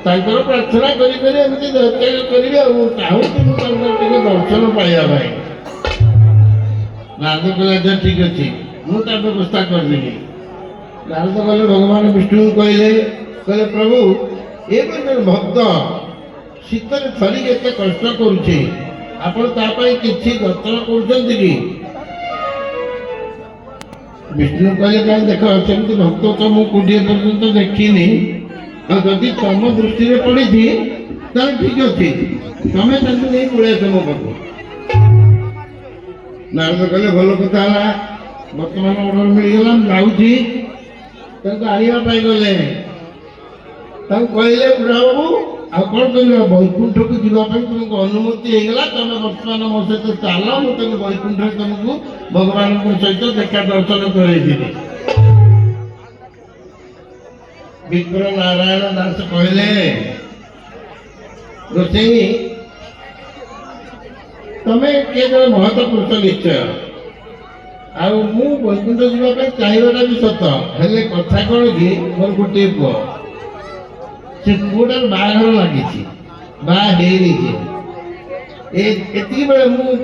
ତାଙ୍କର ପ୍ରାର୍ଥନା କରିକରି ଏମିତି ଦେହତ୍ୟାଗ କରିବେ ଆଉ ଚାହୁଁଛି ମୁଁ ତାଙ୍କର ଟିକେ ଦର୍ଶନ ପାଇବା ପାଇଁ। ନାରଦ କହିଲେ ଆଚ୍ଛା ଠିକ ଅଛି ମୁଁ ତା ବ୍ୟବସ୍ଥା କରିଦେବି। ନାରଦ ଗଲେ ଭଗବାନ ବିଷ୍ଣୁଙ୍କୁ କହିଲେ ପ୍ରଭୁ ଏ ଜଣେ ଭକ୍ତ ଶୀତରେ ଥରିକି ଏତେ କଷ୍ଟ କରୁଛି ଆପଣ ତା ପାଇଁ କିଛି ଯତ୍ନ କରୁଛନ୍ତି କି? ବିଷ୍ଣୁ କହିଲେ କାହିଁ ଦେଖ ସେମିତି ଭକ୍ତ ତ ମୁଁ କୋଡ଼ିଏ ପର୍ଯ୍ୟନ୍ତ ଦେଖିନି ଆଉ ଯଦି ତମ ଦୃଷ୍ଟିରେ ପଡ଼ିଛି ତାହେଲେ ଠିକ ଅଛି ତମେ ତାଙ୍କୁ ନେଇ ପଳେଇ ଆସ ମୋ ପାଖକୁ। ନାରଦ କହିଲେ ଭଲ କଥା ହେଲା ବର୍ତ୍ତମାନ ଅର୍ଡର ମିଳିଗଲା ମୁଁ ଯାଉଛି। ତାଙ୍କୁ ଆଣିବା ପାଇଁ ଗଲେ ତାଙ୍କୁ କହିଲେ ବୁଢ଼ା ବାବୁ ଆଉ କ'ଣ କହିଲ ବୈକୁଣ୍ଠକୁ ଯିବା ପାଇଁ ତୁମକୁ ଅନୁମତି ହେଇଗଲା ତମେ ବର୍ତ୍ତମାନ ମୋ ସହିତ ଚାଲ ମୁଁ ତମେ ବୈକୁଣ୍ଠରେ ତମକୁ ଭଗବାନଙ୍କ ସହିତ ଦେଖା ଦର୍ଶନ କରେଇଥିଲି। ବିପ୍ର ନାରାୟଣ ଦାସ କହିଲେ ରୋଷେଇ ତମେ କିଏ ଜଣେ ମହତ ପୁରୁଷ ନିଶ୍ଚୟ ଆଉ ମୁଁ ବୈକୁଣ୍ଠ ଯିବା ପାଇଁ ଚାହିଁବାଟା ବି ସତ ହେଲେ କଥା କ'ଣ କି ମୋର ଗୋଟିଏ ପୁଅ ସେ ପୁଅଟାର ବାହାଘର ଲାଗିଛି ବାହା ହେଇନି ଏତିକି ବେଳେ ମୁଁ